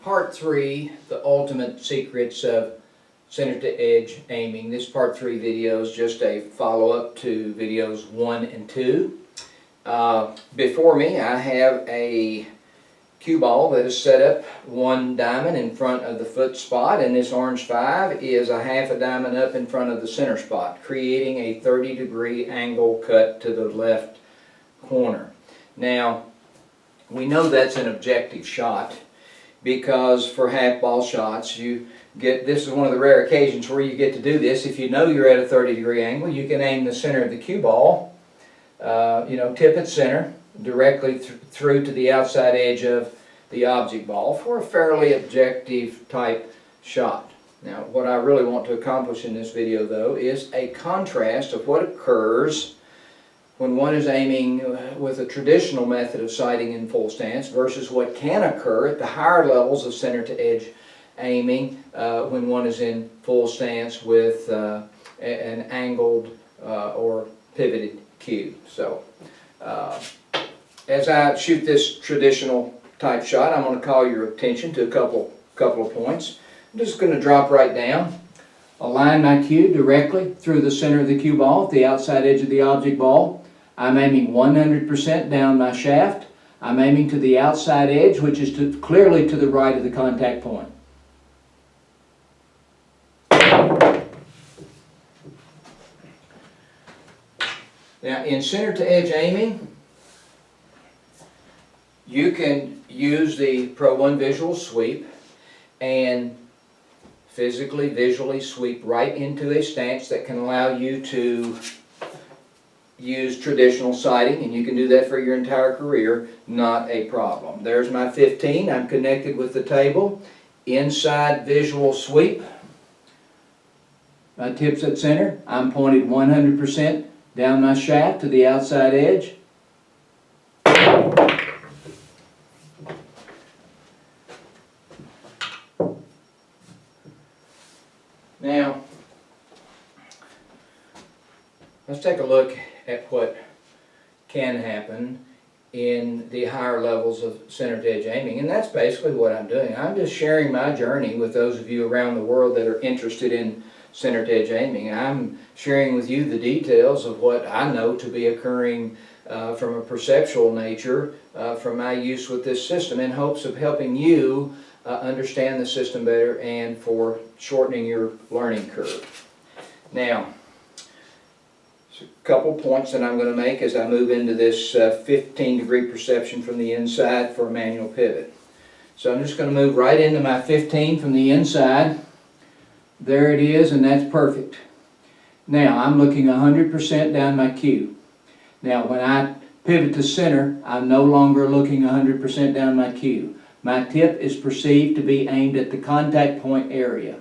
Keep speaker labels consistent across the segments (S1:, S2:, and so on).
S1: Part 3, the ultimate secrets of center to edge aiming. This part 3 video is just a follow-up to videos 1 and 2. Before me I have a cue ball that is set up one diamond in front of the foot spot, and this orange 5 is a half a diamond up in front of the center spot, creating a 30-degree angle cut to the left corner. Now, we know that's an objective shot, because for half ball shots this is one of the rare occasions where you get to do this. If you know you're at a 30-degree angle, you can aim the center of the cue ball, tip at center, directly through to the outside edge of the object ball for a fairly objective type shot. Now, what I really want to accomplish in this video, though, is a contrast of what occurs when one is aiming with a traditional method of sighting in full stance versus what can occur at the higher levels of center to edge aiming when one is in full stance with an angled or pivoted cue. So as I shoot this traditional type shot, I'm going to call your attention to a couple of points. I'm just going to drop right down, align my cue directly through the center of the cue ball at the outside edge of the object ball. I'm aiming 100% down my shaft. I'm aiming to the outside edge, which is clearly to the right of the contact point. Now, in center to edge aiming, you can use the Pro 1 visual sweep and visually sweep right into a stance that can allow you to use traditional sighting, and you can do that for your entire career, not a problem. There's my 15. I'm connected with the table. Inside visual sweep. My tip's at center. I'm pointed 100% down my shaft to the outside edge. Now, let's take a look at what can happen in the higher levels of center to edge aiming, and that's basically what I'm doing. I'm just sharing my journey with those of you around the world that are interested in center to edge aiming. I'm sharing with you the details of what I know to be occurring from a perceptual nature from my use with this system, in hopes of helping you understand the system better and for shortening your learning curve. Now, a couple points that I'm going to make as I move into this 15-degree perception from the inside for a manual pivot. So I'm just going to move right into my 15 from the inside. There it is, and that's perfect. Now I'm looking 100% down my cue. Now when I pivot to center, I'm no longer looking 100% down my cue. My tip is perceived to be aimed at the contact point area.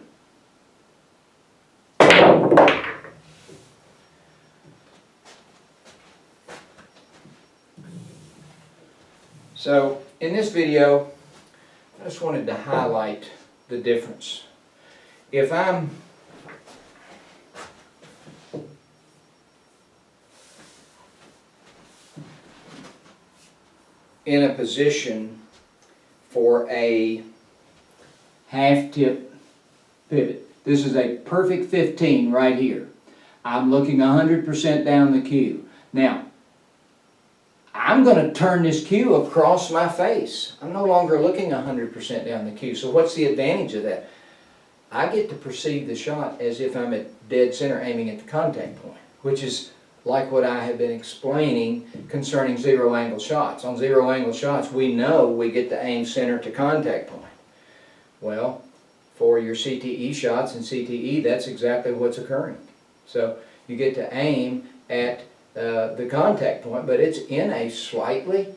S1: So in this video, I just wanted to highlight the difference. If I'm in a position for a half tip pivot, this is a perfect 15 right here. I'm looking 100% down the cue. Now, I'm going to turn this cue across my face. I'm no longer looking 100% down the cue. So what's the advantage of that? I get to perceive the shot as if I'm at dead center aiming at the contact point, which is like what I have been explaining concerning zero angle shots. On zero angle shots, we know we get to aim center to contact point. Well, for your CTE shots and CTE, that's exactly what's occurring. So you get to aim at the contact point, but it's in a slightly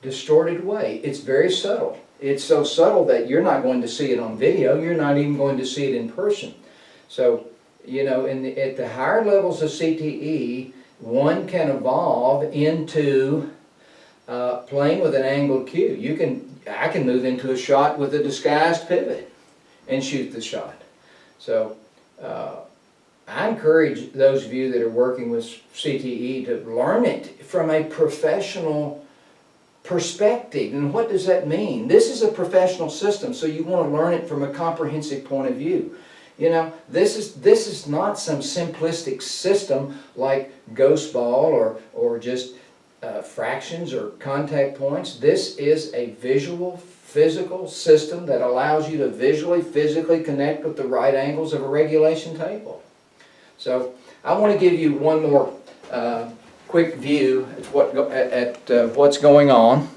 S1: distorted way. It's very subtle. It's so subtle that you're not going to see it on video. You're not even going to see it in person. So, you know, at the higher levels of CTE, one can evolve into playing with an angled cue. I can move into a shot with a disguised pivot and shoot the shot. So I encourage those of you that are working with CTE to learn it from a professional perspective. And what does that mean? This is a professional system, so you want to learn it from a comprehensive point of view. You know, this is not some simplistic system like ghost ball or just fractions or contact points. This is a visual, physical system that allows you to visually, physically connect with the right angles of a regulation table. So I want to give you one more quick view at what's going on.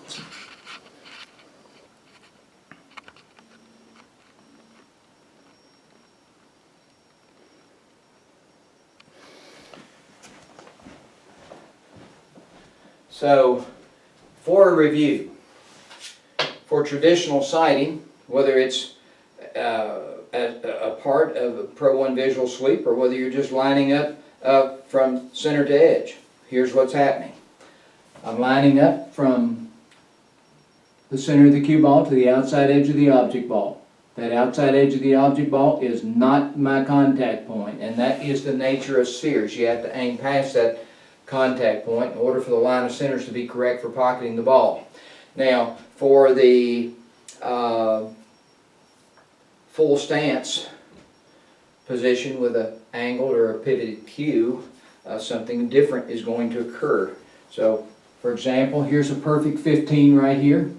S1: So, for a review, for traditional sighting, whether it's a part of a Pro 1 visual sweep or whether you're just lining up from center to edge, here's what's happening. I'm lining up from the center of the cue ball to the outside edge of the object ball. That outside edge of the object ball is not my contact point, and that is the nature of spheres. You have to aim past that contact point in order for the line of centers to be correct for pocketing the ball. Now, for the full stance position with an angled or a pivoted cue, something different is going to occur. So, for example, here's a perfect 15 right here.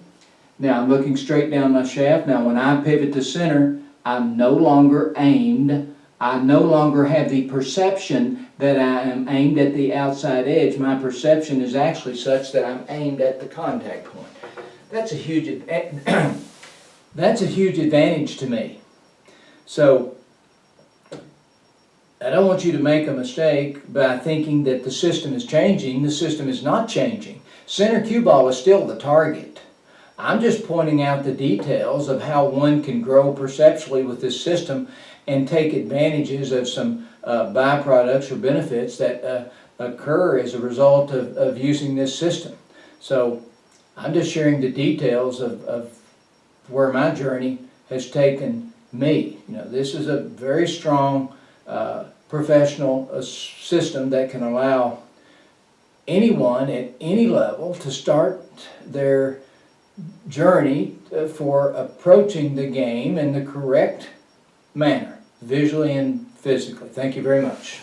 S1: Now I'm looking straight down my shaft. Now when I pivot to center, I'm no longer aimed. I no longer have the perception that I am aimed at the outside edge. My perception is actually such that I'm aimed at the contact point. That's a huge advantage to me. So I don't want you to make a mistake by thinking that the system is changing. The system is not changing. Center cue ball is still the target. I'm just pointing out the details of how one can grow perceptually with this system and take advantages of some byproducts or benefits that occur as a result of using this system. So I'm just sharing the details of where my journey has taken me. You know, this is a very strong professional system that can allow anyone at any level to start their journey for approaching the game in the correct manner, visually and physically. Thank you very much.